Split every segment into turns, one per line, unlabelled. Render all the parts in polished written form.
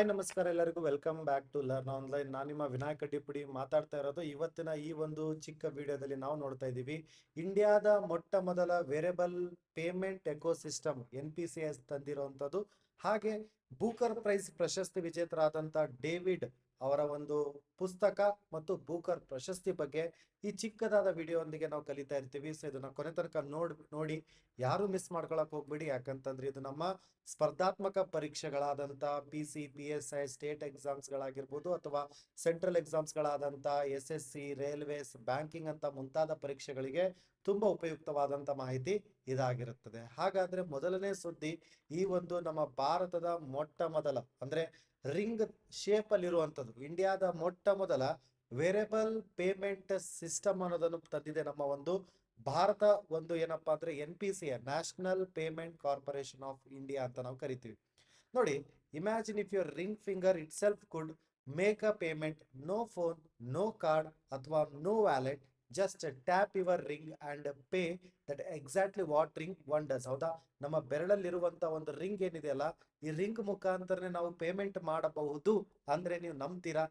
Hi ನಮಸ್ಕಾರ ಎಲ್ಲರಿಗೂ welcome back to learn online. ನಾನು ನಿಮ್ಮ ವಿನಾಯಕ್ ಅಡ್ಡಿಪುಡಿ ಮಾತಾಡ್ತಾ ಇರೋದು. ಇವತ್ತಿನ ಈ ಒಂದು ಚಿಕ್ಕ ವಿಡಿಯೋದಲ್ಲಿ ನಾವು ನೋಡ್ತಾ ಇದ್ದೀವಿ ಇಂಡಿಯಾದ ಮೊಟ್ಟ ಮೊದಲ ವೇರಿಯಬಲ್ ಪೇಮೆಂಟ್ ಎಕೋಸಿಸ್ಟಮ್ NPCI ತಂದಿರುವಂಥದ್ದು. ಹಾಗೆ ಬೂಕರ್ ಪ್ರೈಸ್ ಪ್ರಶಸ್ತಿ ವಿಜೇತರಾದಂಥ ಡೇವಿಡ್ ಅವರ ಒಂದು ಪುಸ್ತಕ ಮತ್ತು ಬೂಕರ್ ಪ್ರಶಸ್ತಿ ಬಗ್ಗೆ ಈ ಚಿಕ್ಕದಾದ ವಿಡಿಯೋದೊಂದಿಗೆ ನಾವು ಕಲಿತಾ ಇರ್ತೀವಿ. ಸೊ ಇದನ್ನ ಕೊನೆ ತನಕ ನೋಡಿ ಯಾರು ಮಿಸ್ ಮಾಡ್ಕೊಳಕ್ ಹೋಗ್ಬೇಡಿ. ಯಾಕಂತಂದ್ರೆ ಇದು ನಮ್ಮ ಸ್ಪರ್ಧಾತ್ಮಕ ಪರೀಕ್ಷೆಗಳಾದಂಥ PCPSI ಸ್ಟೇಟ್ ಎಕ್ಸಾಮ್ಸ್ಗಳಾಗಿರ್ಬೋದು ಅಥವಾ ಸೆಂಟ್ರಲ್ ಎಕ್ಸಾಮ್ಸ್ಗಳಾದಂಥ SSC, ರೈಲ್ವೇಸ್, ಬ್ಯಾಂಕಿಂಗ್ ಅಂತ ಮುಂತಾದ ಪರೀಕ್ಷೆಗಳಿಗೆ ತುಂಬಾ ಉಪಯುಕ್ತವಾದಂಥ ಮಾಹಿತಿ ಇದಾಗಿರುತ್ತದೆ. ಹಾಗಾದ್ರೆ ಮೊದಲನೇ ಸುದ್ದಿ, ಈ ಒಂದು ನಮ್ಮ ಭಾರತದ ಮೊಟ್ಟ ಮೊದಲ ಅಂದ್ರೆ ರಿಂಗ್ ಶೇಪ್ ಅಲ್ಲಿ ಇರುವಂತದ್ದು ಇಂಡಿಯಾದ ಮೊಟ್ಟ ಮೊದಲ ವೇರಿಯಬಲ್ ಪೇಮೆಂಟ್ ಸಿಸ್ಟಮ್ ಅನ್ನೋದನ್ನು ತಂದಿದೆ ನಮ್ಮ ಒಂದು ಭಾರತ. ಒಂದು ಏನಪ್ಪಾ ಅಂದ್ರೆ NPCI, national payment corporation of India ಅಂತ ನಾವು ಕರಿತೀವಿ. ನೋಡಿ, imagine if your ring finger itself could make a payment, no phone, no card ಅಥವಾ no wallet, just tap your ring and pay. That exactly what ring one does. ಹೌದಾ, ನಮ್ಮ ಬೆರಳಲ್ಲಿರುವಂತ ಒಂದು ring ಏನಿದೆಯಲ್ಲ, ಈ ರಿಂಗ್ ಮುಖಾಂತರನೇ ನಾವು payment ಮಾಡಬಹುದು ಅಂದ್ರೆ ನೀವು ನಂಬ್ತೀರಾ?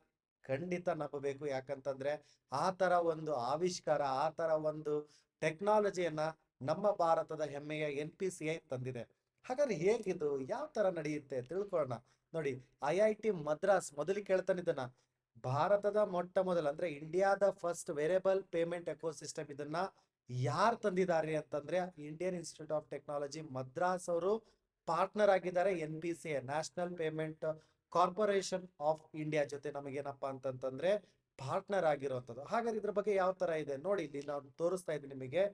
ಖಂಡಿತ ನಂಬಬೇಕು. ಯಾಕಂತಂದ್ರೆ ಆ ತರ ಒಂದು ಆವಿಷ್ಕಾರ, ಆ ತರ ಒಂದು ಟೆಕ್ನಾಲಜಿಯನ್ನ ನಮ್ಮ ಭಾರತದ ಹೆಮ್ಮೆಯ NPCI ತಂದಿದೆ. ಹಾಗಾದ್ರೆ ಹೇಗಿದು, ಯಾವ ತರ ನಡೆಯುತ್ತೆ ತಿಳ್ಕೊಳ್ಳೋಣ. ನೋಡಿ, IIT ಮದ್ರಾಸ್ ಮೊದಲಿಗೆ ಕೇಳ್ತಾನೆ ಇದನ್ನ. ಭಾರತದ ಮೊಟ್ಟ ಮೊದಲ ಅಂದ್ರೆ ಇಂಡಿಯಾದ ಫಸ್ಟ್ ವೇರಿಯಬಲ್ ಪೇಮೆಂಟ್ ಎಕೋಸಿಸ್ಟಮ್ ಇದನ್ನ ಯಾರು ತಂದಿದ್ದಾರೆ ಅಂತಂದ್ರೆ Indian institute of technology Madras ಅವರು ಪಾರ್ಟ್ನರ್ ಆಗಿದ್ದಾರೆ NPCI, national payment corporation of India ಜೊತೆ ನಮಗೇನಪ್ಪಾ ಅಂತಂತಂದ್ರೆ ಪಾರ್ಟ್ನರ್ ಆಗಿರುವಂಥದ್ದು. ಹಾಗಾದ್ರೆ ಇದ್ರ ಬಗ್ಗೆ ಯಾವ ತರ ಇದೆ ನೋಡಿ, ಇಲ್ಲಿ ನಾವು ತೋರಿಸ್ತಾ ಇದ್ದೀನಿ ನಿಮಗೆ.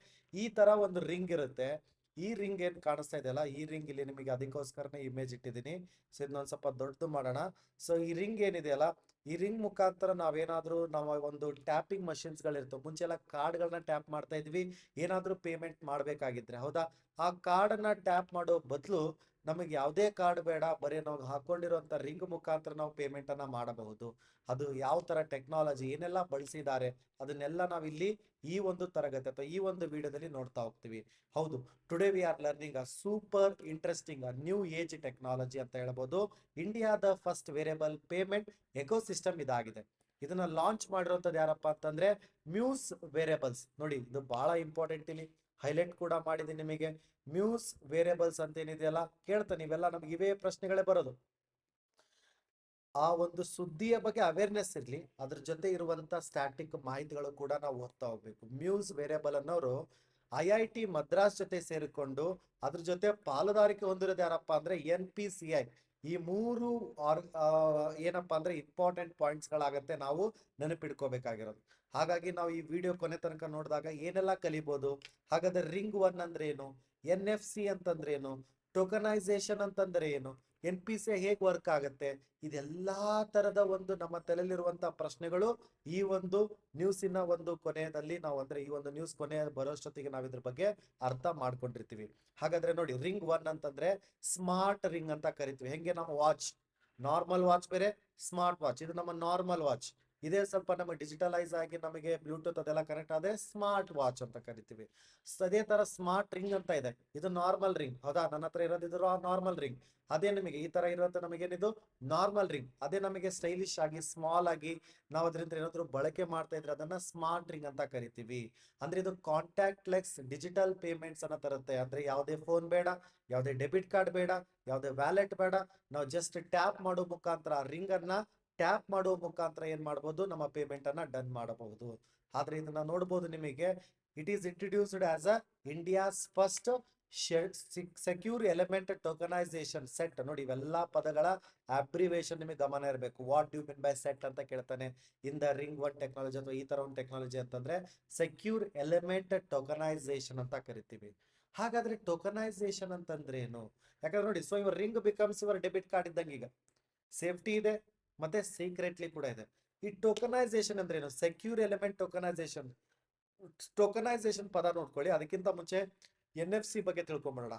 ಈ ತರ ಒಂದು ರಿಂಗ್ ಇರುತ್ತೆ. ಈ ರಿಂಗ್ ಏನ್ ಕಾಣಿಸ್ತಾ ಇದೆಯಲ್ಲ, ಈ ರಿಂಗ್ ಇಲ್ಲಿ ನಿಮಗೆ ಅದಕ್ಕೋಸ್ಕರನೇ ಇಮೇಜ್ ಇಟ್ಟಿದ್ದೀನಿ. ಸೊ ಇದನ್ನೊಂದು ಸ್ವಲ್ಪ ದೊಡ್ಡದು ಮಾಡೋಣ. ಸೊ ಈ ರಿಂಗ್ ಏನಿದೆಯಲ್ಲ, ಈ ರಿಂಗ್ ಮುಖಾಂತರ ನಾವೇನಾದ್ರೂ ನಾವು ಒಂದು ಟ್ಯಾಪಿಂಗ್ ಮಷಿನ್ಸ್ ಗಳಿರ್ತವೆ. ಮುಂಚೆ ಎಲ್ಲ ಕಾರ್ಡ್ಗಳನ್ನ ಟ್ಯಾಪ್ ಮಾಡ್ತಾ ಇದ್ವಿ ಏನಾದ್ರೂ ಪೇಮೆಂಟ್ ಮಾಡ್ಬೇಕಾಗಿದ್ರೆ. ಹೌದಾ, ಆ ಕಾರ್ಡ್ ಅನ್ನ ಟ್ಯಾಪ್ ಮಾಡೋ ಬದಲು ನಮಗೆ ಯಾವುದೇ ಕಾರ್ಡ್ ಬೇಡ, ಬರೀ ನಾವು ಹಾಕೊಂಡಿರುವಂತ ರಿಂಗ್ ಮುಖಾಂತರ ನಾವು ಪೇಮೆಂಟ್ ಅನ್ನ ಮಾಡಬಹುದು. ಅದು ಯಾವ ತರ ಟೆಕ್ನಾಲಜಿ ಏನೆಲ್ಲ ಬಳಸಿದ್ದಾರೆ ಅದನ್ನೆಲ್ಲ ನಾವಿಲ್ಲಿ ಈ ಒಂದು ತರಗತಿ ಅಥವಾ ಈ ಒಂದು ವಿಡಿಯೋದಲ್ಲಿ ನೋಡ್ತಾ ಹೋಗ್ತೀವಿ. ಹೌದು, today we are learning a super interesting new age technology ಅಂತ ಹೇಳ್ಬೋದು. ಇಂಡಿಯಾದ ಫಸ್ಟ್ ವೇರಿಯಬಲ್ ಪೇಮೆಂಟ್ ಎಕೋಸಿಸ್ಟಮ್ ಇದಾಗಿದೆ. ಇದನ್ನ ಲಾಂಚ್ ಮಾಡಿರುವಂತದ್ದು ಯಾರಪ್ಪ ಅಂತಂದ್ರೆ ಮ್ಯೂಸ್ ವೇರಿಯಬಲ್ಸ್. ನೋಡಿ, ಇದು ಬಹಳ ಇಂಪಾರ್ಟೆಂಟ್, ಇಲ್ಲಿ ಹೈಲೈಟ್ ಕೂಡ ಮಾಡಿದ್ದೀನಿ ನಿಮಗೆ. ಮ್ಯೂಸ್ ವೇರಿಯಬಲ್ಸ್ ಅಂತ ಏನಿದೆಯಲ್ಲ, ಕೇಳ್ತಾನೆ ಇವೆಲ್ಲ ನಮ್ಗೆ ಇವೇ ಪ್ರಶ್ನೆಗಳೇ ಬರೋದು. ಆ ಒಂದು ಸುದ್ದಿಯ ಬಗ್ಗೆ ಅವೇರ್ನೆಸ್ ಇರಲಿ, ಅದ್ರ ಜೊತೆ ಇರುವಂತ ಸ್ಟ್ಯಾಟಿಕ್ ಮಾಹಿತಿಗಳು ಕೂಡ ನಾವು ಓದ್ತಾ ಹೋಗ್ಬೇಕು. ಮ್ಯೂಸ್ ವೇರಿಯಬಲ್ ಅನ್ನೋರು IIT ಮದ್ರಾಸ್ ಜೊತೆ ಸೇರಿಕೊಂಡು ಅದ್ರ ಜೊತೆ ಪಾಲುದಾರಿಕೆ ಹೊಂದಿರೋದು ಯಾರಪ್ಪ ಅಂದ್ರೆ NPCI. ಈ ಮೂರು ಏನಪ್ಪಾ ಅಂದ್ರೆ ಇಂಪಾರ್ಟೆಂಟ್ ಪಾಯಿಂಟ್ಸ್ ಗಳಾಗತ್ತೆ ನಾವು ನೆನಪಿಡ್ಕೋಬೇಕಾಗಿರೋದು. ಹಾಗಾಗಿ ನಾವು ಈ ವಿಡಿಯೋ ಕೊನೆ ತನಕ ನೋಡಿದಾಗ ಏನೆಲ್ಲ ಕಲಿಬಹುದು. ಹಾಗಾದ್ರೆ ರಿಂಗ್ ಒನ್ ಅಂದ್ರೆ ಏನು, NFC ಅಂತಂದ್ರೆ ಏನು, ಟೋಕನೈಸೇಷನ್ ಅಂತಂದ್ರೆ ಏನು, NPCI ಹೇಗೆ ವರ್ಕ್ ಆಗುತ್ತೆ, ಇದೆಲ್ಲಾ ತರದ ಒಂದು ನಮ್ಮ ತಲೆಯಲ್ಲಿರುವಂತಹ ಪ್ರಶ್ನೆಗಳು ಈ ಒಂದು ನ್ಯೂಸಿನ ಒಂದು ಕೊನೆಯಲ್ಲಿ ನಾವು ಅಂದ್ರೆ ಈ ಒಂದು ನ್ಯೂಸ್ ಕೊನೆ ಬರೋಷ್ಟೊತ್ತಿಗೆ ನಾವು ಇದ್ರ ಬಗ್ಗೆ ಅರ್ಥ ಮಾಡ್ಕೊಂಡಿರ್ತೀವಿ. ಹಾಗಾದ್ರೆ ನೋಡಿ, ರಿಂಗ್ ಒನ್ ಅಂತಂದ್ರೆ ಸ್ಮಾರ್ಟ್ ರಿಂಗ್ ಅಂತ ಕರಿತೀವಿ. ಹೆಂಗೆ ನಮ್ಮ ವಾಚ್, ನಾರ್ಮಲ್ ವಾಚ್ ಬೇರೆ, ಸ್ಮಾರ್ಟ್ ವಾಚ್. ಇದು ನಮ್ಮ ನಾರ್ಮಲ್ ವಾಚ್. ಇದೇ ಸ್ವಲ್ಪ ನಮಗೆ ಡಿಜಿಟಲೈಸ್ ಆಗಿ ನಮಗೆ ಬ್ಲೂಟೂತ್ ಅದೆಲ್ಲ ಕನೆಕ್ಟ್ ಆದ್ರೆ ಸ್ಮಾರ್ಟ್ ವಾಚ್ ಅಂತ ಕರಿತೀವಿ. ಅದೇ ತರ ಸ್ಮಾರ್ಟ್ ರಿಂಗ್ ಅಂತ ಇದೆ. ಇದು ನಾರ್ಮಲ್ ರಿಂಗ್. ಹೌದಾ, ನನ್ನ ಹತ್ರ ಇರೋದಿದ್ರು ನಾರ್ಮಲ್ ರಿಂಗ್. ಅದೇ ನಿಮಗೆ ಈ ತರ ಇರುತ್ತೆ, ನಮಗೇನಿದು ನಾರ್ಮಲ್ ರಿಂಗ್. ಅದೇ ನಮಗೆ ಸ್ಟೈಲಿಶ್ ಆಗಿ ಸ್ಮಾಲ್ ಆಗಿ ನಾವು ಅದರಿಂದ ಏನಾದ್ರು ಬಳಕೆ ಮಾಡ್ತಾ ಇದ್ರೆ ಅದನ್ನ ಸ್ಮಾರ್ಟ್ ರಿಂಗ್ ಅಂತ ಕರಿತೀವಿ. ಅಂದ್ರೆ ಇದು ಕಾಂಟ್ಯಾಕ್ಟ್ ಲೆಸ್ ಡಿಜಿಟಲ್ ಪೇಮೆಂಟ್ಸ್ ಅನ್ನ ತರುತ್ತೆ. ಅಂದ್ರೆ ಯಾವುದೇ ಫೋನ್ ಬೇಡ, ಯಾವುದೇ ಡೆಬಿಟ್ ಕಾರ್ಡ್ ಬೇಡ, ಯಾವುದೇ ವ್ಯಾಲೆಟ್ ಬೇಡ. ನಾವು ಜಸ್ಟ್ ಟ್ಯಾಪ್ ಮಾಡೋ ಮುಖಾಂತರ ರಿಂಗ್ ಅನ್ನ ಟ್ಯಾಪ್ ಮಾಡುವ ಮುಖಾಂತರ ಏನ್ ಮಾಡಬಹುದು, ನಮ್ಮ ಪೇಮೆಂಟ್ ಅನ್ನ ಡನ್ ಮಾಡಬಹುದು. ಆದ್ರೆ ಇದನ್ನ ನೋಡಬಹುದು ನಿಮಗೆ, it is introduced as a India's first secure element tokenization set. ನೋಡಿ, ಇವೆಲ್ಲಾ ಪದಗಳ ಅಬ್ರಿವೇಶನ್ ನಿಮಗೆ ಗಮನ ಇರಬೇಕು. What you mean by set ಅಂತ ಕೇಳ್ತಾನೆ. In the ring one technology ಅಥವಾ ಈ ತರ ಒಂದು ಟೆಕ್ನಾಲಜಿ ಅಂತಂದ್ರೆ ಸೆಕ್ಯೂರ್ ಎಲಿಮೆಂಟ್ ಟೋಕನೈಸೇಷನ್ ಅಂತ ಕರಿತೀವಿ. ಹಾಗಾದ್ರೆ ಟೋಕನೈಸೇಷನ್ ಅಂತಂದ್ರೆ ಏನು? ಯಾಕಂದ್ರೆ ನೋಡಿ, so your ring becomes your debit card ಇದ್ದಂಗೆ. ಈಗ ಸೇಫ್ಟಿ ಇದೆ ಮತ್ತೆ ಸೀಕ್ರೆಟ್ಲಿ ಕೂಡ ಇದೆ. ಈ ಟೋಕನೈಸೇಷನ್ ಅಂದ್ರೆ ಏನು? Secure element tokenisation. ಟೋಕನೈಸೇಷನ್ ಪದ ನೋಡ್ಕೊಳ್ಳಿ, ಅದಕ್ಕಿಂತ ಮುಂಚೆ NFC ಬಗ್ಗೆ ತಿಳ್ಕೊಂಬಿಡೋಣ.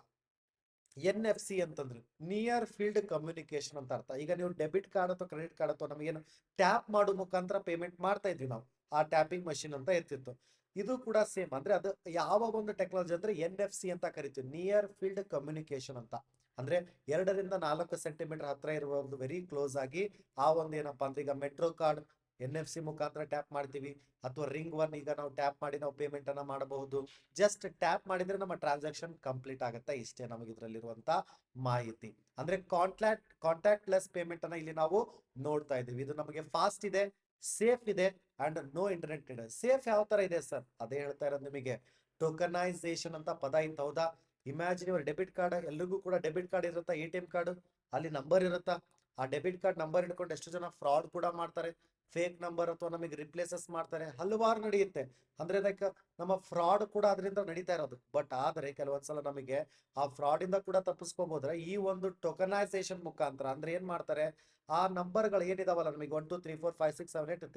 NFC ಅಂತಂದ್ರೆ ನಿಯರ್ ಫೀಲ್ಡ್ ಕಮ್ಯುನಿಕೇಶನ್ ಅಂತ ಅರ್ಥ. ಈಗ ನೀವು ಡೆಬಿಟ್ ಕಾರ್ಡ್ ಅಥವಾ ಕ್ರೆಡಿಟ್ ಕಾರ್ಡ್ ಅಥವಾ ನಮಗೇನು ಟ್ಯಾಪ್ ಮಾಡೋ ಮುಖಾಂತರ ಪೇಮೆಂಟ್ ಮಾಡ್ತಾ ಇದ್ವಿ ನಾವು, ಆ ಟ್ಯಾಪಿಂಗ್ ಮಷಿನ್ ಅಂತ ಇರ್ತಿತ್ತು. ಇದು ಕೂಡ ಸೇಮ್. ಅಂದ್ರೆ ಅದು ಯಾವ ಒಂದು ಟೆಕ್ನಾಲಜಿ ಅಂದ್ರೆ NFC ಅಂತ ಕರಿತೀವಿ, ನಿಯರ್ ಫೀಲ್ಡ್ ಕಮ್ಯುನಿಕೇಶನ್ ಅಂತ. ಅಂದ್ರೆ 2 ರಿಂದ 4 ಸೆಂಟಿಮೀಟರ್ ಹತ್ರ ಇರುವ ಒಂದು ವೆರಿ ಕ್ಲೋಸ್ ಆಗಿ ಆ ಒಂದು ಏನಪ್ಪಾ ಅಂದ್ರೆ ಈಗ ಮೆಟ್ರೋ ಕಾರ್ಡ್ NFC ಮುಖಾಂತರ ಟ್ಯಾಪ್ ಮಾಡ್ತೀವಿ, ಅಥವಾ ರಿಂಗ್ ಒನ್ ಈಗ ನಾವು ಟ್ಯಾಪ್ ಮಾಡಿ ನಾವು ಪೇಮೆಂಟ್ ಅನ್ನ ಮಾಡಬಹುದು. ಜಸ್ಟ್ ಟ್ಯಾಪ್ ಮಾಡಿದ್ರೆ ನಮ್ಮ ಟ್ರಾನ್ಸಾಕ್ಷನ್ ಕಂಪ್ಲೀಟ್ ಆಗುತ್ತೆ. ಇಷ್ಟೇ ನಮಗೆ ಇದರಲ್ಲಿರುವಂತ ಮಾಹಿತಿ. ಅಂದ್ರೆ ಕಾಂಟ್ಯಾಕ್ಟ್ ಲೆಸ್ ಪೇಮೆಂಟ್ ಅನ್ನ ಇಲ್ಲಿ ನಾವು ನೋಡ್ತಾ ಇದೀವಿ. ಇದು ನಮಗೆ ಫಾಸ್ಟ್ ಇದೆ, ಸೇಫ್ ಇದೆ ಅಂಡ್ ನೋ ಇಂಟರ್ನೆಟ್ ಇದೆ. ಸೇಫ್ ಯಾವ ತರ ಇದೆ ಸರ್, ಅದೇ ಹೇಳ್ತಾ ಇರೋದು ನಿಮಗೆ. ಟೋಕನೈಸೇಷನ್ ಅಂತ ಪದ ಇತ್ತು, ಹೌದಾ? ಇಮ್ಯಾಜಿನ್ ಇವ್ರ ಡೆಬಿಟ್ ಕಾರ್ಡ್, ಎಲ್ರಿಗೂ ಕೂಡ ಡೆಬಿಟ್ ಕಾರ್ಡ್ ಇರುತ್ತಾ, ATM ಕಾರ್ಡ್ ಅಲ್ಲಿ ನಂಬರ್ ಇರುತ್ತಾ? ಆ ಡೆಬಿಟ್ ಕಾರ್ಡ್ ನಂಬರ್ ಇಟ್ಕೊಂಡು ಎಷ್ಟು ಜನ ಫ್ರಾಡ್ ಕೂಡ ಮಾಡ್ತಾರೆ, ಫೇಕ್ ನಂಬರ್ ಅಥವಾ ನಮಗೆ ರಿಪ್ಲೇಸಸ್ ಮಾಡ್ತಾರೆ, ಹಲವಾರು ನಡೆಯುತ್ತೆ. ಅಂದ್ರೆ ಅದಕ್ಕೆ ನಮ್ಮ ಫ್ರಾಡ್ ಕೂಡ ಅದರಿಂದ ನಡೀತಾ ಇರೋದು. ಬಟ್ ಆದ್ರೆ ಕೆಲವೊಂದ್ಸಲ ನಮಗೆ ಆ ಫ್ರಾಡ್ ಇಂದ ಕೂಡ ತಪ್ಪಿಸ್ಕೋಬಹುದ್ರೆ ಈ ಒಂದು ಟೋಕನೈಸೇಷನ್ ಮುಖಾಂತರ. ಅಂದ್ರೆ ಏನ್ ಮಾಡ್ತಾರೆ, ಆ ನಂಬರ್ಗಳು ಏನಿದಾವಲ್ಲ ನಮಗೆ 1 2 3 4 5 6 7 8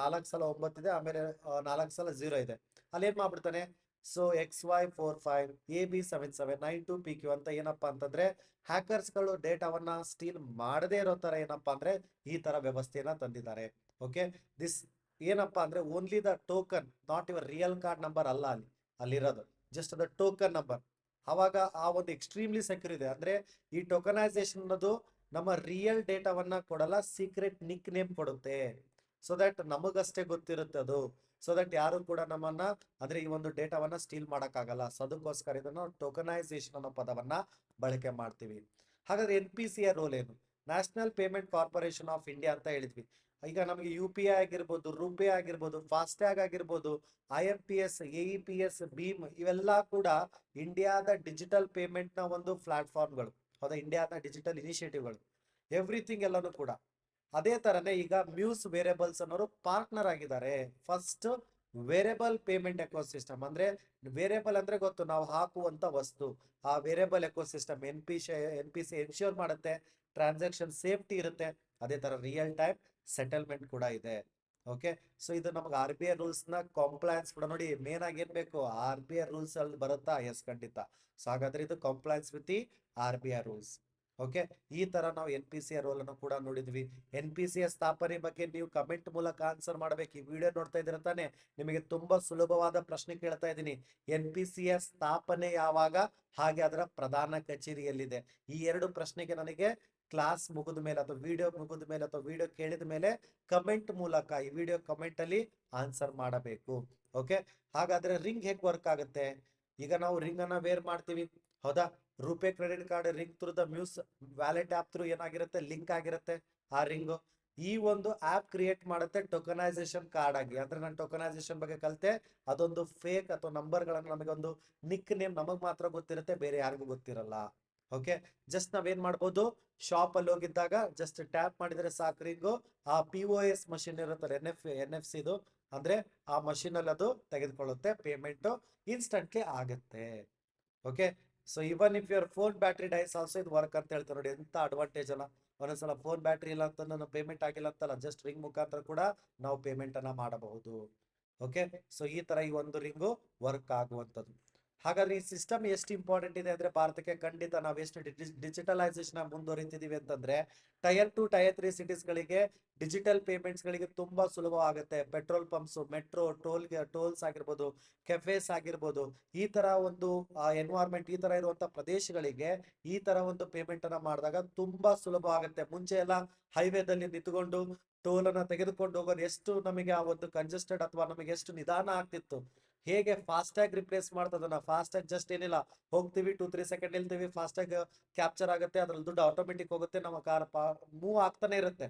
4 ಸಲ 9 ಇದೆ, ಆಮೇಲೆ 4 ಸಲ 0 ಇದೆ. ಅಲ್ಲಿ ಏನ್ ಮಾಡ್ಬಿಡ್ತಾನೆ, ಸೊ XY45AB7792PQ ಅಂತ ಏನಪ್ಪಾ ಅಂತಂದ್ರೆ ಹ್ಯಾಕರ್ಸ್ಗಳು ಡೇಟಾವನ್ನ ಸ್ಟೀಲ್ ಮಾಡದೇ ಇರೋ ತರ ಏನಪ್ಪಾ ಅಂದ್ರೆ ಈ ತರ ವ್ಯವಸ್ಥೆಯನ್ನ ತಂದಿದ್ದಾರೆ. ಓಕೆ, ದಿಸ್ ಏನಪ್ಪಾ ಅಂದ್ರೆ only the token, not your real card number ಅಲ್ಲ ಅಲ್ಲಿರೋದು, ಜಸ್ಟ್ ದ ಟೋಕನ್ ನಂಬರ್. ಅವಾಗ ಆ ಒಂದು ಎಕ್ಸ್ಟ್ರೀಮ್ಲಿ ಸೆಕ್ಯೂರ್ ಇದೆ. ಅಂದ್ರೆ ಈ ಟೋಕನೈಸೇಷನ್ ಅನ್ನೋದು ನಮ್ಮ ರಿಯಲ್ ಡೇಟಾವನ್ನ ಕೊಡಲ್ಲ, ಸೀಕ್ರೆಟ್ ನಿಕ್ ನೇಮ್ ಕೊಡುತ್ತೆ. ಸೊ ದಟ್ ನಮಗಷ್ಟೇ ಗೊತ್ತಿರುತ್ತೆ ಅದು. ಸೊ ದಟ್ ಯಾರು ಕೂಡ ನಮ್ಮನ್ನ ಅಂದ್ರೆ ಈ ಒಂದು ಡೇಟಾವನ್ನ ಸ್ಟೀಲ್ ಮಾಡಕ್ಕಾಗಲ್ಲ. ಸೊ ಅದಕ್ಕೋಸ್ಕರ ಇದನ್ನು ಟೋಕನೈಸೇಷನ್ ಅನ್ನೋ ಪದವನ್ನ ಬಳಕೆ ಮಾಡ್ತೀವಿ. ಹಾಗಾದ್ರೆ NPCI ರೋಲ್ ಏನು? National payment corporation of India ಅಂತ ಹೇಳಿದ್ವಿ. ಈಗ ನಮಗೆ UPI ಆಗಿರ್ಬೋದು, ರೂಪೇ ಆಗಿರ್ಬೋದು, ಫಾಸ್ಟ್ಯಾಗ್ ಆಗಿರ್ಬೋದು, IMPS, AEPS, ಭೀಮ್, ಇವೆಲ್ಲ ಕೂಡ ಇಂಡಿಯಾದ ಡಿಜಿಟಲ್ ಪೇಮೆಂಟ್ ನ ಒಂದು ಪ್ಲಾಟ್ಫಾರ್ಮ್ಗಳು, ಹೌದಾ? ಇಂಡಿಯಾದ ಡಿಜಿಟಲ್ ಇನಿಷಿಯೇಟಿವ್ಗಳು, ಎವ್ರಿಥಿಂಗ್ ಎಲ್ಲಾನು ಕೂಡ. ಅದೇ ತರನೇ ಈಗ ಮ್ಯೂಸ್ ವೇರಿಯಬಲ್ಸ್ ಅನ್ನೋರು ಪಾರ್ಟ್ನರ್ ಆಗಿದ್ದಾರೆ. ಫಸ್ಟ್ ವೇರಿಯಬಲ್ ಪೇಮೆಂಟ್ ಎಕೋಸಿಸ್ಟಮ್ ಅಂದ್ರೆ ವೇರಿಯಬಲ್ ಅಂದ್ರೆ ಗೊತ್ತು, ನಾವು ಹಾಕುವಂತ ವಸ್ತು. ಆ ವೇರಿಯಬಲ್ ಎಕೋಸಿಸ್ಟಮ್ NPC ಎನ್ಶ್ಯೂರ್ ಮಾಡುತ್ತೆ, ಟ್ರಾನ್ಸಾಕ್ಷನ್ ಸೇಫ್ಟಿ ಇರುತ್ತೆ. ಅದೇ ತರ ರಿಯಲ್ ಟೈಮ್ ಸೆಟಲ್ಮೆಂಟ್ ಕೂಡ ಇದೆ. ಓಕೆ, ಸೊ ಇದು ನಮಗೆ RBI ರೂಲ್ಸ್ ನ ಕಾಂಪ್ಲಯನ್ಸ್ ಕೂಡ. ನೋಡಿ ಮೇನ್ ಆಗಿ ಏನ್ ಬೇಕು, RBI ರೂಲ್ಸ್ ಅಲ್ಲಿ ಬರುತ್ತಾ? ಎಸ್, ಖಂಡಿತ. ಸೊ ಹಾಗಾದ್ರೆ ಇದು compliance with the RBI rules. Okay, ಈ ತರ ನಾವು NPCI ರೋಲ್ ಅನ್ನು ಕೂಡ ನೋಡಿದ್ವಿ. NPCI ಸ್ಥಾಪನೆ ಬಗ್ಗೆ ನೀವು ಕಮೆಂಟ್ ಮೂಲಕ ಆನ್ಸರ್ ಮಾಡ್ಬೇಕು. ಈ ವಿಡಿಯೋ ನೋಡ್ತಾ ಇದ್ದೀರಾ ತಾನೆ, ನಿಮಗೆ ತುಂಬಾ ಸುಲಭವಾದ ಪ್ರಶ್ನೆ ಕೇಳ್ತಾ ಇದ್ದೀನಿ. NPCI ಸ್ಥಾಪನೆ ಯಾವಾಗ, ಹಾಗೆ ಅದರ ಪ್ರಧಾನ ಕಚೇರಿಯಲ್ಲಿದೆ? ಈ 2 ಪ್ರಶ್ನೆಗೆ ನನಗೆ ಕ್ಲಾಸ್ ಮುಗಿದ ಮೇಲೆ ಅಥವಾ ವಿಡಿಯೋ ಮುಗಿದ ಮೇಲೆ ಅಥವಾ ವಿಡಿಯೋ ಕೇಳಿದ ಮೇಲೆ ಕಮೆಂಟ್ ಮೂಲಕ ಈ ವಿಡಿಯೋ ಕಮೆಂಟ್ ಅಲ್ಲಿ ಆನ್ಸರ್ ಮಾಡಬೇಕು. ಓಕೆ, ಹಾಗಾದ್ರೆ ರಿಂಗ್ ಹೇಗೆ ವರ್ಕ್ ಆಗುತ್ತೆ? ಈಗ ನಾವು ರಿಂಗ್ ಅನ್ನ ವೇರ್ ಮಾಡ್ತೀವಿ, ಹೌದಾ? RuPay credit card ring through the Muse wallet app through ಏನಾಗಿರುತ್ತೆ, ಲಿಂಕ್ ಆಗಿರುತ್ತೆ ಆ ರಿಂಗ್. ಈ ಒಂದು ಆಪ್ ಕ್ರಿಯೇಟ್ ಮಾಡುತ್ತೆ ಟೋಕನೈಸೇಷನ್ ಕಾರ್ಡ್ ಆಗಿ. ಅಂದ್ರೆ ನಾನು ಟೋಕನೈಸೇಷನ್ ಬಗ್ಗೆ ಕಲಿತೆ, ಅದೊಂದು ಫೇಕ್ ಅಥವಾ ನಂಬರ್ಗಳನ್ನು ನಮಗೆ ಒಂದು ನಿಕ್ ನೇಮ್ ನಮಗ್ ಮಾತ್ರ ಗೊತ್ತಿರುತ್ತೆ, ಬೇರೆ ಯಾರಿಗೂ ಗೊತ್ತಿರಲ್ಲ. ಓಕೆ, ಜಸ್ಟ್ ನಾವೇನ್ ಮಾಡ್ಬೋದು, ಶಾಪ್ ಅಲ್ಲಿ ಹೋಗಿದ್ದಾಗ ಜಸ್ಟ್ ಟ್ಯಾಪ್ ಮಾಡಿದ್ರೆ ಸಾಕು, ರಿಂಗು ಆ POS ಮಷಿನ್ ಇರುತ್ತಲ್ಲ, NFC ಇದು, ಅಂದ್ರೆ ಆ ಮಷಿನ್ ಅಲ್ಲಿ ಅದು ತೆಗೆದುಕೊಳ್ಳುತ್ತೆ, ಪೇಮೆಂಟ್ ಇನ್ಸ್ಟಂಟ್ಲಿ ಆಗುತ್ತೆ. Okay, so even if your phone battery dies also ಇದು ವರ್ಕ್ ಅಂತ ಹೇಳ್ತಾರೆ. ನೋಡಿ ಎಂತ ಅಡ್ವಾಂಟೇಜ್ ಅಲ್ಲ. ಒಂದೊಂದ್ಸಲ ಫೋನ್ ಬ್ಯಾಟ್ರಿ ಇಲ್ಲ ಅಂತ ನಾನು ಪೇಮೆಂಟ್ ಆಗಿಲ್ಲ ಅಂತಲ್ಲ, ಜಸ್ಟ್ ರಿಂಗ್ ಮುಖಾಂತರ ಕೂಡ ನಾವು ಪೇಮೆಂಟ್ ಅನ್ನ ಮಾಡಬಹುದು. ಓಕೆ, ಸೊ ಈ ತರ ಈ ಒಂದು ರಿಂಗು ವರ್ಕ್ ಆಗುವಂಥದ್ದು. ಹಾಗಾದ್ರೆ ಈ ಸಿಸ್ಟಮ್ ಎಷ್ಟು ಇಂಪಾರ್ಟೆಂಟ್ ಇದೆ ಅಂದ್ರೆ ಭಾರತಕ್ಕೆ, ಖಂಡಿತ ನಾವು ಎಷ್ಟು ಡಿಜಿಟಲೈಸೇಷನ್ ಮುಂದುವರಿತಿದೀವಿ ಅಂತಂದ್ರೆ Tier 2 Tier 3 ಸಿಟೀಸ್ ಗಳಿಗೆ ಡಿಜಿಟಲ್ ಪೇಮೆಂಟ್ಸ್ ಗಳಿಗೆ ತುಂಬಾ ಸುಲಭವಾಗುತ್ತೆ. ಪೆಟ್ರೋಲ್ ಪಂಪ್ಸ್, ಮೆಟ್ರೋ, ಟೋಲ್ಸ್ ಆಗಿರ್ಬೋದು, ಕೆಫೇಸ್ ಆಗಿರ್ಬೋದು, ಈ ತರ ಒಂದು ಎನ್ವೈರ್ಮೆಂಟ್, ಈ ತರ ಇರುವಂತ ಪ್ರದೇಶಗಳಿಗೆ ಈ ತರ ಒಂದು ಪೇಮೆಂಟ್ ಅನ್ನ ಮಾಡಿದಾಗ ತುಂಬಾ ಸುಲಭ ಆಗುತ್ತೆ. ಮುಂಚೆ ಎಲ್ಲ ಹೈವೇದಲ್ಲಿ ನಿಂತ್ಕೊಂಡು ಟೋಲ್ ಅನ್ನ ತೆಗೆದುಕೊಂಡು ಹೋಗೋದು ಎಷ್ಟು ನಮಗೆ ಆ ಒಂದು ಕಂಜೆಸ್ಟೆಡ್ ಅಥವಾ ನಮಗೆ ಎಷ್ಟು ನಿಧಾನ ಆಗ್ತಿತ್ತು. ಹೇಗೆ ಫಾಸ್ಟ್ಯಾಗ್ ರಿಪ್ಲೇಸ್ ಮಾಡ್ತದನ್ನ, ಫಾಸ್ಟ್ಯಾಗ್ ಜಸ್ಟ್ ಏನಿಲ್ಲ, ಹೋಗ್ತೀವಿ 2 3 ಸೆಕೆಂಡ್ ನಿಲ್ತೀವಿ, ಫಾಸ್ಟ್ಯಾಗ್ ಕ್ಯಾಪ್ಚರ್ ಆಗುತ್ತೆ, ಅದ್ರಲ್ಲಿ ದುಡ್ಡು ಆಟೋಮೆಟಿಕ್ ಹೋಗುತ್ತೆ, ನಮ್ಮ ಕಾರ್ ಮೂವ್ ಆಗ್ತಾನೆ ಇರುತ್ತೆ.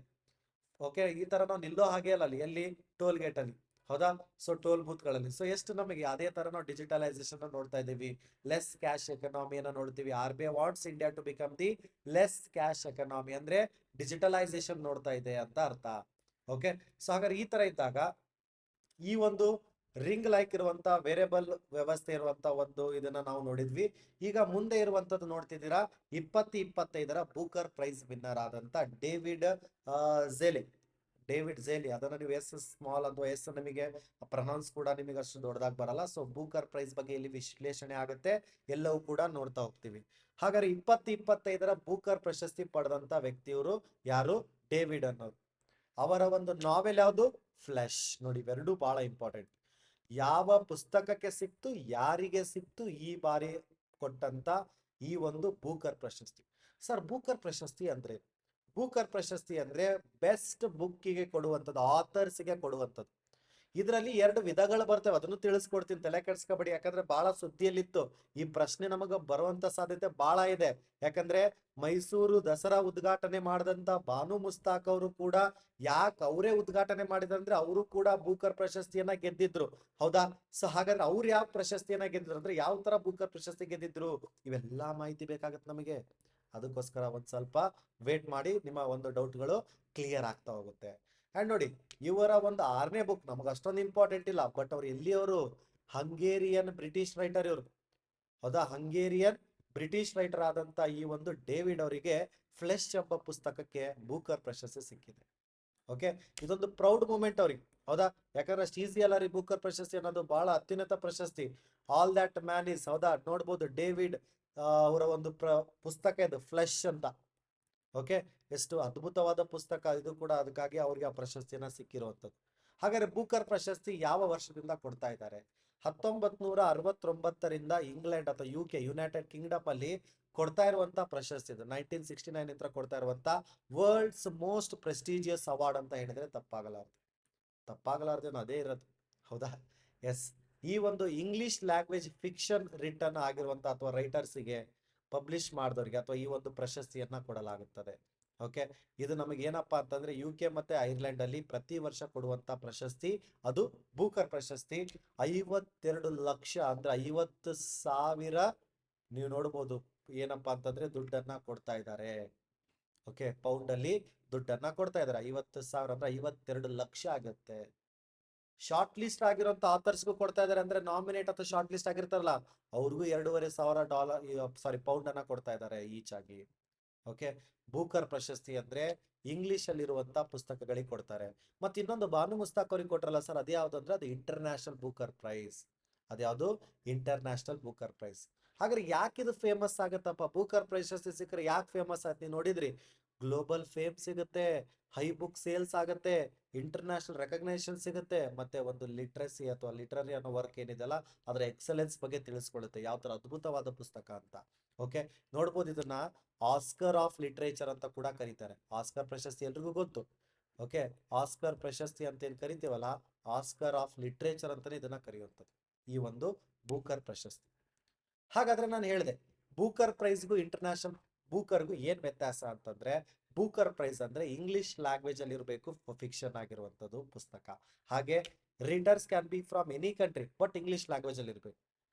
ಓಕೆ, ಈ ತರ ನಾವು ನಿಲ್ಲೋ ಹಾಗೆ ಅಲ್ಲ ಅಲ್ಲಿ, ಎಲ್ಲಿ? ಟೋಲ್ ಗೇಟ್ ಅಲ್ಲಿ, ಹೌದಾ? ಸೊ ಟೋಲ್ ಬೂತ್ ಗಳಲ್ಲಿ. ಸೊ ಎಷ್ಟು ನಮಗೆ ಅದೇ ತರ ನಾವು ಡಿಜಿಟಲೈಸೇಷನ್ ನೋಡ್ತಾ ಇದೀವಿ. ಲೆಸ್ ಕ್ಯಾಶ್ ಎಕನಾಮಿಯನ್ನ ನೋಡ್ತೀವಿ. RBI wants India to become the less cash economy, ಅಂದ್ರೆ ಡಿಜಿಟಲೈಸೇಷನ್ ನೋಡ್ತಾ ಇದೆ ಅಂತ ಅರ್ಥ. ಓಕೆ, ಸೊ ಹಾಗಾದ್ರೆ ಈ ತರ ಇದ್ದಾಗ ಈ ಒಂದು ರಿಂಗ್ ಲೈಕ್ ಇರುವಂತ ವೇರಿಯಬಲ್ ವ್ಯವಸ್ಥೆ ಇರುವಂತ ಒಂದು ಇದನ್ನ ನಾವು ನೋಡಿದ್ವಿ. ಈಗ ಮುಂದೆ ಇರುವಂತದ್ದು ನೋಡ್ತಿದ್ದೀರಾ, 2025ರ ಬೂಕರ್ ಪ್ರೈಸ್ ವಿನ್ನರ್ ಆದಂತ ಝೇಲಿ ಡೇವಿಡ್ ಝೇಲಿ. ಅದನ್ನ ನೀವು ಎಸ್ ಸ್ಮಾಲ್ ಅಥವಾ ಎಸ್ ನಿಮಗೆ ಪ್ರನೌನ್ಸ್ ಕೂಡ ನಿಮಗೆ ಅಷ್ಟು ದೊಡ್ಡದಾಗಿ ಬರಲ್ಲ. ಸೊ ಬೂಕರ್ ಪ್ರೈಸ್ ಬಗ್ಗೆ ಇಲ್ಲಿ ವಿಶ್ಲೇಷಣೆ ಆಗುತ್ತೆ, ಎಲ್ಲವೂ ಕೂಡ ನೋಡ್ತಾ ಹೋಗ್ತೀವಿ. ಹಾಗಾದ್ರೆ 2025ರ ಬೂಕರ್ ಪ್ರಶಸ್ತಿ ಪಡೆದಂತ ವ್ಯಕ್ತಿಯವರು ಯಾರು? ಡೇವಿಡ್ ಅನ್ನೋರು. ಅವರ ಒಂದು ನಾವೆಲ್ ಯಾವುದು? ಫ್ಲೆಶ್. ನೋಡಿ ಇವೆರಡೂ ಬಹಳ ಇಂಪಾರ್ಟೆಂಟ್. ಯಾವ ಪುಸ್ತಕಕ್ಕೆ ಸಿಕ್ತು, ಯಾರಿಗೆ ಸಿಕ್ತು, ಈ ಬಾರಿ ಕೊಟ್ಟಂತ ಈ ಒಂದು ಬೂಕರ್ ಪ್ರಶಸ್ತಿ. ಸರ್ ಬೂಕರ್ ಪ್ರಶಸ್ತಿ ಅಂದ್ರೆ, ಬೂಕರ್ ಪ್ರಶಸ್ತಿ ಅಂದ್ರೆ ಬೆಸ್ಟ್ ಬುಕ್ಕಿಗೆ ಕೊಡುವಂಥದ್ದು, ಆಥರ್ಸ್ಗೆ ಕೊಡುವಂಥದ್ದು. ಇದರಲ್ಲಿ ಎರಡು ವಿಧಗಳು ಬರ್ತವೆ, ಅದನ್ನು ತಿಳಿಸ್ಕೊಡ್ತೀನಿ, ತಲೆ ಕೆಡ್ಸ್ಕೊಬೇಡಿ. ಯಾಕಂದ್ರೆ ಬಹಳ ಸುದ್ದಿಯಲ್ಲಿತ್ತು ಈ ಪ್ರಶ್ನೆ, ನಮಗ ಬರುವಂತ ಸಾಧ್ಯತೆ ಬಹಳ ಇದೆ. ಯಾಕಂದ್ರೆ ಮೈಸೂರು ದಸರಾ ಉದ್ಘಾಟನೆ ಮಾಡಿದಂತ ಬಾನು ಮುಸ್ತಾಕ್ ಅವರು ಕೂಡ, ಯಾಕೆ ಅವರೇ ಉದ್ಘಾಟನೆ ಮಾಡಿದಂದ್ರೆ ಅವರು ಕೂಡ ಬೂಕರ್ ಪ್ರಶಸ್ತಿಯನ್ನ ಗೆದ್ದಿದ್ರು, ಹೌದಾ? ಸೊ ಹಾಗಾದ್ರೆ ಅವ್ರು ಯಾವ ಪ್ರಶಸ್ತಿಯನ್ನ ಗೆದ್ದಿದ್ರು ಅಂದ್ರೆ ಯಾವ ತರ ಬೂಕರ್ ಪ್ರಶಸ್ತಿ ಗೆದ್ದಿದ್ರು, ಇವೆಲ್ಲಾ ಮಾಹಿತಿ ಬೇಕಾಗತ್ತೆ ನಮಗೆ. ಅದಕ್ಕೋಸ್ಕರ ಒಂದ್ ಸ್ವಲ್ಪ ವೇಟ್ ಮಾಡಿ, ನಿಮ್ಮ ಒಂದು ಡೌಟ್ಗಳು ಕ್ಲಿಯರ್ ಆಗ್ತಾ ಹೋಗುತ್ತೆ. ಅಂಡ್ ನೋಡಿ, ಇವರ ಒಂದು 6ನೇ ಬುಕ್ ನಮ್ಗೆ ಅಷ್ಟೊಂದು ಇಂಪಾರ್ಟೆಂಟ್ ಇಲ್ಲ, ಬಟ್ ಅವ್ರು ಎಲ್ಲಿಯವರು, ಹಂಗೇರಿಯನ್ ಬ್ರಿಟಿಷ್ ರೈಟರ್ ಇವರು, ಹೌದಾ? ಹಂಗೇರಿಯನ್ ಬ್ರಿಟಿಷ್ ರೈಟರ್ ಆದಂತ ಈ ಒಂದು ಡೇವಿಡ್ ಅವರಿಗೆ ಫ್ಲೆಶ್ ಎಂಬ ಪುಸ್ತಕಕ್ಕೆ ಬೂಕರ್ ಪ್ರಶಸ್ತಿ ಸಿಕ್ಕಿದೆ. ಓಕೆ, ಇದೊಂದು ಪ್ರೌಡ್ ಮೂಮೆಂಟ್ ಅವ್ರಿಗೆ, ಹೌದಾ? ಯಾಕಂದ್ರೆ ಅಷ್ಟು ಈಸಿ ಅಲ್ಲ ರೀ ಬೂಕರ್ ಪ್ರಶಸ್ತಿ ಅನ್ನೋದು, ಬಹಳ ಅತ್ಯುನ್ನತ ಪ್ರಶಸ್ತಿ. ಆಲ್ ದಟ್ ಮ್ಯಾನ್ ಇಸ್, ಹೌದಾ? ನೋಡ್ಬೋದು ಡೇವಿಡ್ ಅವರ ಒಂದು ಪುಸ್ತಕ ಇದು ಫ್ಲೆಶ್ ಅಂತ. ಓಕೆ, ಎಷ್ಟು ಅದ್ಭುತವಾದ ಪುಸ್ತಕ ಇದು ಕೂಡ, ಅದಕ್ಕಾಗಿ ಅವ್ರಿಗೆ ಆ ಪ್ರಶಸ್ತಿಯನ್ನ ಸಿಕ್ಕಿರುವಂಥದ್ದು. ಹಾಗಾದ್ರೆ ಬೂಕರ್ ಪ್ರಶಸ್ತಿ ಯಾವ ವರ್ಷದಿಂದ ಕೊಡ್ತಾ ಇದ್ದಾರೆ? 1969ರಿಂದ ಇಂಗ್ಲೆಂಡ್ ಅಥವಾ UK, ಯುನೈಟೆಡ್ ಕಿಂಗ್ಡಮ್ ಅಲ್ಲಿ ಕೊಡ್ತಾ ಇರುವಂತ ಪ್ರಶಸ್ತಿ ಇದು. 1969 ಹತ್ರ ಕೊಡ್ತಾ ಇರುವಂತ ವರ್ಲ್ಡ್ಸ್ ಮೋಸ್ಟ್ ಪ್ರೆಸ್ಟೀಜಿಯಸ್ ಅವಾರ್ಡ್ ಅಂತ ಹೇಳಿದ್ರೆ ತಪ್ಪಾಗಲಾರ್ದೇನೋ ಅದೇ ಇರೋದು, ಹೌದಾ? ಎಸ್, ಈ ಒಂದು ಇಂಗ್ಲಿಷ್ ಲ್ಯಾಂಗ್ವೇಜ್ ಫಿಕ್ಷನ್ ರಿಟರ್ನ್ ಆಗಿರುವಂತ ಅಥವಾ ರೈಟರ್ಸ್ಗೆ ಪಬ್ಲಿಷ್ ಮಾಡಿದವರಿಗೆ ಅಥವಾ ಈ ಒಂದು ಪ್ರಶಸ್ತಿಯನ್ನ ಕೊಡಲಾಗುತ್ತದೆ. ಓಕೆ, ಇದು ನಮಗೆ ಏನಪ್ಪಾ ಅಂತಂದ್ರೆ UK ಮತ್ತೆ ಐರ್ಲೆಂಡ್ ಅಲ್ಲಿ ಪ್ರತಿ ವರ್ಷ ಕೊಡುವಂತ ಪ್ರಶಸ್ತಿ, ಅದು ಬೂಕರ್ ಪ್ರಶಸ್ತಿ. 52 ಲಕ್ಷ ಅಂದ್ರೆ 50,000, ನೀವು ನೋಡ್ಬೋದು ಏನಪ್ಪಾ ಅಂತಂದ್ರೆ ದುಡ್ಡನ್ನ ಕೊಡ್ತಾ ಇದ್ದಾರೆ. ಓಕೆ, ಪೌಂಡ್ ಅಲ್ಲಿ ದುಡ್ಡನ್ನ ಕೊಡ್ತಾ ಇದ್ದಾರೆ. 50,000 ಅಂದ್ರೆ 52 ಲಕ್ಷ ಆಗುತ್ತೆ. ಶಾರ್ಟ್ ಲಿಸ್ಟ್ ಆಗಿರುವಂತ ಆಥರ್ಸ್ಗೂ ಕೊಡ್ತಾ ಇದಾರೆ, ಅಂದ್ರೆ ನಾಮಿನೇಟ್ ಅಥವಾ ಶಾರ್ಟ್ ಲಿಸ್ಟ್ ಆಗಿರ್ತಾರಲ್ಲ, ಅವ್ರಿಗೂ $2,500 ಪೌಂಡ್ ಅನ್ನ ಕೊಡ್ತಾ ಇದ್ದಾರೆ ಈಚ್ ಆಗಿ. ಓಕೆ, ಬೂಕರ್ ಪ್ರಶಸ್ತಿ ಅಂದ್ರೆ ಇಂಗ್ಲಿಷ್ ಅಲ್ಲಿ ಇರುವಂತ ಪುಸ್ತಕಗಳಿಗೆ ಕೊಡ್ತಾರೆ. ಮತ್ತೆ ಇನ್ನೊಂದು ಬಾನು ಮುಸ್ತಾಕ್ ಅವ್ರಿಗೆ ಕೊಟ್ರಲ್ಲ ಸರ್, ಅದ್ಯಾವ್ದು ಅಂದ್ರೆ ಅದು ಇಂಟರ್ನ್ಯಾಷನಲ್ ಬೂಕರ್ ಪ್ರೈಸ್. ಅದ್ಯಾವುದು? International Booker prize. ಹಾಗಾದ್ರೆ ಯಾಕೆ ಇದು ಫೇಮಸ್ ಆಗತ್ತಪ್ಪ? ಬೂಕರ್ ಪ್ರಶಸ್ತಿ ಸಿಕ್ಕರೆ ಯಾಕೆ ಫೇಮಸ್ ಆಯ್ತು? ನೀವು ನೋಡಿದ್ರಿ, ಗ್ಲೋಬಲ್ ಫೇಮ್ ಸಿಗುತ್ತೆ, ಹೈ ಬುಕ್ ಸೇಲ್ಸ್ ಆಗುತ್ತೆ, ಇಂಟರ್ನ್ಯಾಷನಲ್ ರೆಕಗ್ನೈಸೇಷನ್ ಸಿಗುತ್ತೆ, ಮತ್ತೆ ಒಂದು ಲಿಟ್ರಸಿ ಅಥವಾ ಲಿಟ್ರರಿ ಅನ್ನೋ ವರ್ಕ್ ಏನಿದೆಲ್ಲ ಅದರ ಎಕ್ಸಲೆನ್ಸ್ ಬಗ್ಗೆ ತಿಳಿಸ್ಕೊಳ್ಳುತ್ತೆ, ಯಾವ ತರ ಅದ್ಭುತವಾದ ಪುಸ್ತಕ ಅಂತ. ಓಕೆ, ನೋಡ್ಬೋದು ಇದನ್ನ ಆಸ್ಕರ್ ಆಫ್ ಲಿಟ್ರೇಚರ್ ಅಂತ ಕೂಡ ಕರೀತಾರೆ. ಆಸ್ಕರ್ ಪ್ರಶಸ್ತಿ ಎಲ್ರಿಗೂ ಗೊತ್ತು. ಓಕೆ, ಆಸ್ಕರ್ ಪ್ರಶಸ್ತಿ ಅಂತ ಏನ್ ಕರಿತೀವಲ್ಲ, ಆಸ್ಕರ್ ಆಫ್ ಲಿಟ್ರೇಚರ್ ಅಂತಾನೆ ಇದನ್ನ ಕರೆಯುವಂಥದ್ದು, ಈ ಒಂದು ಬೂಕರ್ ಪ್ರಶಸ್ತಿ. ಹಾಗಾದ್ರೆ ನಾನು ಹೇಳಿದೆ, ಬೂಕರ್ ಪ್ರೈಸ್ಗೂ ಇಂಟರ್ನ್ಯಾಷನಲ್ ಬೂಕರ್ಗೂ ಏನ್ ವ್ಯತ್ಯಾಸ ಅಂತಂದ್ರೆ, ಬೂಕರ್ ಪ್ರೈಸ್ ಅಂದ್ರೆ ಇಂಗ್ಲಿಷ್ ಲ್ಯಾಂಗ್ವೇಜ್ ಅಲ್ಲಿ ಇರಬೇಕು, ಫಿಕ್ಷನ್ ಆಗಿರುವಂತದ್ದು ಪುಸ್ತಕ. ಹಾಗೆ readers can be from any country, but English language ಅಲ್ಲಿ ಇರಬೇಕು.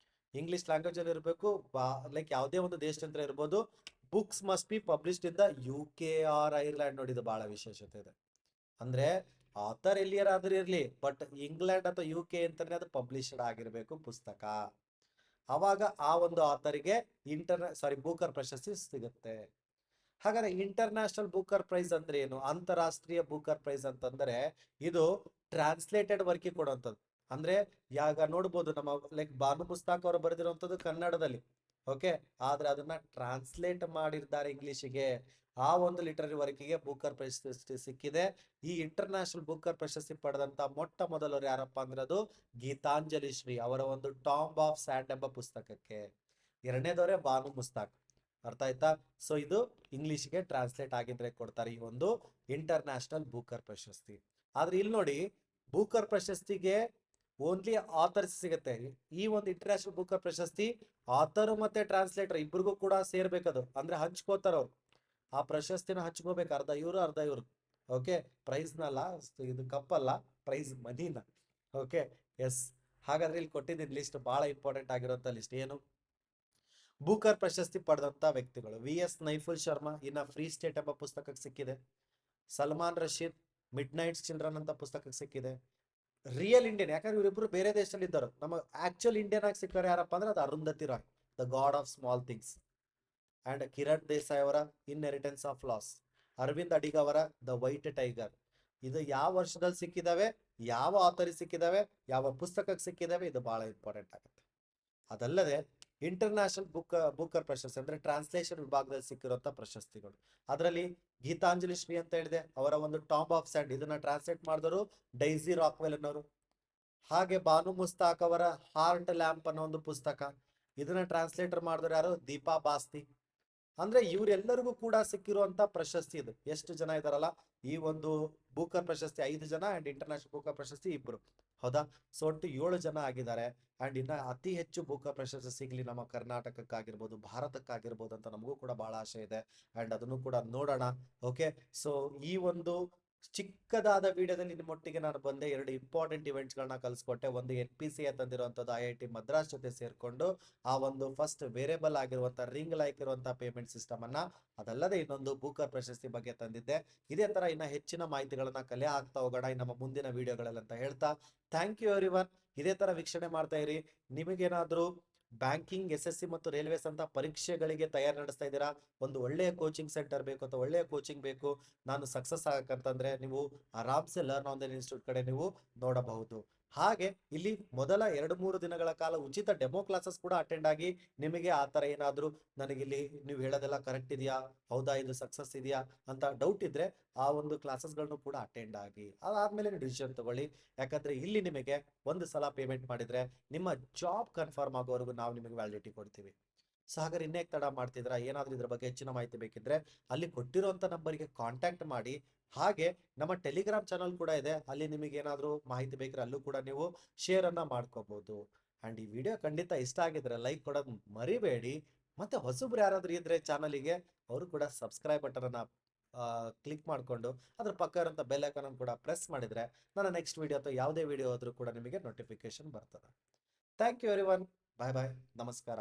ಇಂಗ್ಲಿಷ್ ಲ್ಯಾಂಗ್ವೇಜ್ ಅಲ್ಲಿ ಇರಬೇಕು, ಲೈಕ್ ಯಾವುದೇ ಒಂದು ದೇಶದಿಂದ ಇರ್ಬೋದು. Books must be published in the UK or Ireland. ನೋಡಿದ ಬಹಳ ವಿಶೇಷತೆ ಇದೆ, ಅಂದ್ರೆ ಆಥರ್ ಎಲ್ಲಿಯರಾದ್ರೂ ಇರ್ಲಿ, ಬಟ್ ಇಂಗ್ಲೆಂಡ್ ಅಥವಾ UK ಅಂತಾನೆ ಅದು ಪಬ್ಲಿಷ್ಡ್ ಆಗಿರ್ಬೇಕು ಪುಸ್ತಕ. ಅವಾಗ ಆ ಒಂದು ಆಥರ್ಗೆ ಬೂಕರ್ ಪ್ರಶಸ್ತಿ ಸಿಗುತ್ತೆ. ಹಾಗಾದ್ರೆ ಇಂಟರ್ನ್ಯಾಷನಲ್ ಬೂಕರ್ ಪ್ರೈಸ್ ಅಂದ್ರೆ ಏನು? ಅಂತಾರಾಷ್ಟ್ರೀಯ ಬೂಕರ್ ಪ್ರೈಸ್ ಅಂತಂದ್ರೆ ಇದು ಟ್ರಾನ್ಸ್ಲೇಟೆಡ್ ವರ್ಕಿ ಕೊಡುವಂಥದ್ದು. ಅಂದ್ರೆ ಯಾಗ ನೋಡ್ಬೋದು, ನಮ್ಮ ಲೈಕ್ ಬಾನು ಮುಸ್ತಾಕ್ ಅವರು ಬರೆದಿರುವಂತದ್ದು ಕನ್ನಡದಲ್ಲಿ, ಓಕೆ, ಆದ್ರೆ ಅದನ್ನ ಟ್ರಾನ್ಸ್ಲೇಟ್ ಮಾಡಿರ್ತಾರೆ ಇಂಗ್ಲಿಷಿಗೆ. ಆ ಒಂದು ಲಿಟರರಿ ವರ್ಕಿಗೆ ಬೂಕರ್ ಪ್ರಶಸ್ತಿ ಸಿಕ್ಕಿದೆ. ಈ ಇಂಟರ್ನ್ಯಾಷನಲ್ ಬೂಕರ್ ಪ್ರಶಸ್ತಿ ಪಡೆದಂತ ಮೊಟ್ಟ ಮೊದಲವರು ಯಾರಪ್ಪ ಅಂದ್ರೆ ಅದು ಗೀತಾಂಜಲಿ ಶ್ರೀ ಅವರ ಒಂದು ಟಾಂಬ್ ಆಫ್ ಸ್ಯಾಂಡ್ ಎಂಬ ಪುಸ್ತಕಕ್ಕೆ. ಎರಡನೇದವರೇ ಬಾನು ಮುಸ್ತಾಕ್. ಅರ್ಥ ಆಯ್ತಾ? ಸೊ ಇದು ಇಂಗ್ಲಿಷ್ಗೆ ಟ್ರಾನ್ಸ್ಲೇಟ್ ಆಗಿದ್ರೆ ಕೊಡ್ತಾರೆ ಈ ಒಂದು ಇಂಟರ್ನ್ಯಾಷನಲ್ ಬೂಕರ್ ಪ್ರಶಸ್ತಿ. ಆದ್ರೆ ಇಲ್ಲಿ ನೋಡಿ, ಬೂಕರ್ ಪ್ರಶಸ್ತಿಗೆ ಓನ್ಲಿ ಆಥರ್ಸ್ ಸಿಗುತ್ತೆ. ಈ ಒಂದು ಇಂಟರ್ನ್ಯಾಷನಲ್ ಬೂಕರ್ ಪ್ರಶಸ್ತಿ ಆಥರ್ ಮತ್ತೆ ಟ್ರಾನ್ಸ್ಲೇಟರ್ ಇಬ್ಬರಿಗೂ ಕೂಡ ಸೇರ್ಬೇಕದು, ಅಂದ್ರೆ ಹಂಚ್ಕೋತಾರ ಅವ್ರು. ಆ ಪ್ರಶಸ್ತಿನ ಹಂಚ್ಕೋಬೇಕು, ಅರ್ಧ ಇವ್ರು ಅರ್ಧ ಇವ್ರು. ಓಕೆ, ಪ್ರೈಸ್ನಲ್ಲ, ಇದು ಕಪ್ಪಲ್ಲ, ಪ್ರೈಸ್ ಮನಿನ. Okay, yes. ಹಾಗಾದ್ರೆ ಇಲ್ಲಿ ಕೊಟ್ಟಿದ್ದೀನಿ ಲಿಸ್ಟ್, ಬಹಳ ಇಂಪಾರ್ಟೆಂಟ್ ಆಗಿರುವಂತ ಲಿಸ್ಟ್. ಏನು? ಬೂಕರ್ ಪ್ರಶಸ್ತಿ ಪಡೆದಂತ ವ್ಯಕ್ತಿಗಳು: VS ನೈಫುಲ್ ಶರ್ಮಾ ಇನ್ನ ಫ್ರೀ ಸ್ಟೇಟ್ ಎಂಬ ಪುಸ್ತಕಕ್ಕೆ ಸಿಕ್ಕಿದೆ. Salman Rushdie midnight's children ಅಂತ ಪುಸ್ತಕಕ್ಕೆ ಸಿಕ್ಕಿದೆ. ರಿಯಲ್ ಇಂಡಿಯನ್, ಯಾಕಂದ್ರೆ ಇವರಿಬ್ರು ಬೇರೆ ದೇಶದಲ್ಲಿ ಇದ್ದರು, ನಮ್ಮ ಆಕ್ಚುಲ್ ಇಂಡಿಯನ್ ಆಗಿ ಸಿಕ್ಕೋರು ಯಾರಪ್ಪ ಅಂದ್ರೆ ಅದು Arundhati Roy, the god of small things. And Kiran Desai ಅವರ inheritance of loss. Aravind Adiga ಅವರ ದ ವೈಟ್ ಟೈಗರ್. ಇದು ಯಾವ ವರ್ಷದಲ್ಲಿ ಸಿಕ್ಕಿದಾವೆ, ಯಾವ ಆಥರಿಗೆ ಸಿಕ್ಕಿದಾವೆ, ಯಾವ ಪುಸ್ತಕಕ್ಕೆ ಸಿಕ್ಕಿದಾವೆ, ಇದು ಬಹಳ ಇಂಪಾರ್ಟೆಂಟ್ ಆಗುತ್ತೆ. ಅದಲ್ಲದೆ ಇಂಟರ್ನ್ಯಾಷನಲ್ ಬೂಕರ್ ಪ್ರಶಸ್ತಿ ಅಂದ್ರೆ ಟ್ರಾನ್ಸ್ಲೇಷನ್ ವಿಭಾಗದಲ್ಲಿ ಸಿಕ್ಕಿರುವಂತ ಪ್ರಶಸ್ತಿಗಳು. ಅದರಲ್ಲಿ ಗೀತಾಂಜಲಿ ಶ್ರೀ ಅಂತ ಹೇಳಿದೆ, ಅವರ ಒಂದು ಟಾಂಬ್ ಆಫ್ ಸ್ಯಾಂಡ್, ಇದನ್ನ ಟ್ರಾನ್ಸ್ಲೇಟ್ ಮಾಡಿದವರು ಡೈಸಿ ರಾಕ್ವೆಲ್ ಅನ್ನೋರು. ಹಾಗೆ ಬಾನು ಮುಸ್ತಾಕ್ ಅವರ ಹಾರ್ಟ್ ಲ್ಯಾಂಪ್ ಅನ್ನೋ ಒಂದು ಪುಸ್ತಕ. ಇದನ್ನ ಟ್ರಾನ್ಸ್ಲೇಟರ್ ಮಾಡಿದ್ರು ಯಾರು? ದೀಪಾ ಬಾಸ್ತಿ. ಅಂದ್ರೆ ಇವರೆಲ್ಲರಿಗೂ ಕೂಡ ಸಿಕ್ಕಿರುವಂತ ಪ್ರಶಸ್ತಿ ಇದು. ಎಷ್ಟು ಜನ ಇದಾರಲ್ಲ, ಈ ಒಂದು ಬೂಕರ್ ಪ್ರಶಸ್ತಿ 5 ಜನ ಅಂಡ್ ಇಂಟರ್ನ್ಯಾಷನಲ್ ಬೂಕರ್ ಪ್ರಶಸ್ತಿ 2. ಹೌದಾ? ಸೊ ಒಟ್ಟು 7 ಜನ ಆಗಿದ್ದಾರೆ. ಅಂಡ್ ಇನ್ನ ಅತಿ ಹೆಚ್ಚು ಬೂಕರ್ ಪ್ರಶಸ್ತಿ ಸಿಗ್ಲಿ ನಮ್ಮ ಕರ್ನಾಟಕಕ್ಕಾಗಿರ್ಬೋದು, ಭಾರತಕ್ಕಾಗಿರ್ಬೋದು ಅಂತ ನಮಗೂ ಕೂಡ ಬಹಳ ಆಸೆ ಇದೆ. ಅಂಡ್ ಅದನ್ನು ಕೂಡ ನೋಡೋಣ. ಓಕೆ, ಸೊ ಈ ಒಂದು ಚಿಕ್ಕದಾದ ವಿಡಿಯೋದಲ್ಲಿ ನಿಮ್ಮೊಟ್ಟಿಗೆ ನಾನು ಬಂದೆ. 2 ಇಂಪಾರ್ಟೆಂಟ್ ಇವೆಂಟ್ಸ್ಗಳನ್ನ ಕಲಿಸ್ಕೊಟ್ಟೆ. ಒಂದು NPCA ತಂದಿರುವಂಥದ್ದು IIT ಮದ್ರಾಸ್ ಜೊತೆ ಸೇರ್ಕೊಂಡು ಆ ಒಂದು ಫಸ್ಟ್ ವೇರಿಯಬಲ್ ಆಗಿರುವಂಥ ರಿಂಗ್ ಲೈಕ್ ಇರುವಂಥ ಪೇಮೆಂಟ್ ಸಿಸ್ಟಮ್ ಅನ್ನ, ಅದಲ್ಲದೆ ಇನ್ನೊಂದು ಬೂಕರ್ ಪ್ರಶಸ್ತಿ ಬಗ್ಗೆ ತಂದಿದ್ದೆ. ಇದೇ ತರ ಇನ್ನ ಹೆಚ್ಚಿನ ಮಾಹಿತಿಗಳನ್ನ ಕಲೆ ಹಾಕ್ತಾ ಹೋಗೋಣ ನಮ್ಮ ಮುಂದಿನ ವಿಡಿಯೋಗಳಲ್ಲಿ ಅಂತ ಹೇಳ್ತಾ, ಥ್ಯಾಂಕ್ ಯು ಎವ್ರಿವನ್. ಇದೇ ತರ ವೀಕ್ಷಣೆ ಮಾಡ್ತಾ ಇರಿ. ನಿಮಗೇನಾದ್ರೂ ಬ್ಯಾಂಕಿಂಗ್, SSC ಮತ್ತು ರೈಲ್ವೇಸ್ ಅಂತ ಪರೀಕ್ಷೆಗಳಿಗೆ ತಯಾರಿ ನಡೆಸ್ತಾ ಇದ್ದೀರಾ, ಒಂದು ಒಳ್ಳೆಯ ಕೋಚಿಂಗ್ ಸೆಂಟರ್ ಬೇಕು ಅಥವಾ ಒಳ್ಳೆಯ ಕೋಚಿಂಗ್ ಬೇಕು, ನಾನು ಸಕ್ಸಸ್ ಆಗಕ್ಕಂತಂದ್ರೆ ನೀವು ಆರಾಮ್ಸೆ ಲರ್ನ್ ಆನ್ಲೈನ್ ಇನ್ಸ್ಟಿಟ್ಯೂಟ್ ಕಡೆ ನೀವು ನೋಡಬಹುದು. ಹಾಗೆ ಇಲ್ಲಿ ಮೊದಲ 2-3 ದಿನಗಳ ಕಾಲ ಉಚಿತ ಡೆಮೋ ಕ್ಲಾಸಸ್ ಕೂಡ ಅಟೆಂಡ್ ಆಗಿ, ನಿಮಗೆ ಆ ತರ ಏನಾದ್ರೂ ನನಗಿಲ್ಲಿ ನೀವು ಹೇಳೋದೆಲ್ಲ ಕರೆಕ್ಟ್ ಇದೆಯಾ, ಹೌದಾ, ಇದು ಸಕ್ಸಸ್ ಇದೆಯಾ ಅಂತ ಡೌಟ್ ಇದ್ರೆ ಆ ಒಂದು ಕ್ಲಾಸಸ್ಗಳನ್ನು ಕೂಡ ಅಟೆಂಡ್ ಆಗಿ, ಅದಾದ್ಮೇಲೆ ನೀವು ಡಿಸಿಷನ್ ತಗೊಳ್ಳಿ. ಯಾಕಂದ್ರೆ ಇಲ್ಲಿ ನಿಮಗೆ ಒಂದು ಸಲ ಪೇಮೆಂಟ್ ಮಾಡಿದ್ರೆ ನಿಮ್ಮ ಜಾಬ್ ಕನ್ಫರ್ಮ್ ಆಗೋವರೆಗೂ ನಾವು ನಿಮಗೆ ವ್ಯಾಲಿಡಿಟಿ ಕೊಡ್ತೀವಿ. ಸೊ ಹಾಗಾದ್ರೆ ಇನ್ನೇಕ್ ತಡ ಮಾಡ್ತಿದ್ರ? ಏನಾದ್ರೂ ಇದ್ರ ಬಗ್ಗೆ ಹೆಚ್ಚಿನ ಮಾಹಿತಿ ಬೇಕಿದ್ರೆ ಅಲ್ಲಿ ಕೊಟ್ಟಿರುವಂತ ನಂಬರ್ಗೆ ಕಾಂಟ್ಯಾಕ್ಟ್ ಮಾಡಿ. ಹಾಗೆ ನಮ್ಮ ಟೆಲಿಗ್ರಾಮ್ ಚಾನಲ್ ಕೂಡ ಇದೆ, ಅಲ್ಲಿ ನಿಮಗೆ ಏನಾದ್ರೂ ಮಾಹಿತಿ ಬೇಕಿದ್ರೆ ಅಲ್ಲೂ ಕೂಡ ನೀವು ಶೇರ್ ಅನ್ನ ಮಾಡ್ಕೋಬಹುದು. ಅಂಡ್ ಈ ವಿಡಿಯೋ ಖಂಡಿತ ಇಷ್ಟ ಆಗಿದ್ರೆ ಲೈಕ್ ಕೊಡೋದು ಮರಿಬೇಡಿ. ಮತ್ತೆ ಹೊಸಬ್ರು ಯಾರಾದ್ರೂ ಇದ್ರೆ ಚಾನಲಿಗೆ, ಅವರು ಕೂಡ ಸಬ್ಸ್ಕ್ರೈಬ್ ಬಟನ್ ಅನ್ನ ಕ್ಲಿಕ್ ಮಾಡಿಕೊಂಡು ಅದ್ರ ಪಕ್ಕ ಇರುವಂತ ಬೆಲ್ ಐಕಾನ್ ಅನ್ನು ಕೂಡ ಪ್ರೆಸ್ ಮಾಡಿದ್ರೆ ನನ್ನ ನೆಕ್ಸ್ಟ್ ವಿಡಿಯೋ ಅಥವಾ ಯಾವುದೇ ವಿಡಿಯೋ ಆದ್ರೂ ಕೂಡ ನಿಮಗೆ ನೋಟಿಫಿಕೇಶನ್ ಬರ್ತದೆ. Thank you everyone. Bye bye. ನಮಸ್ಕಾರ.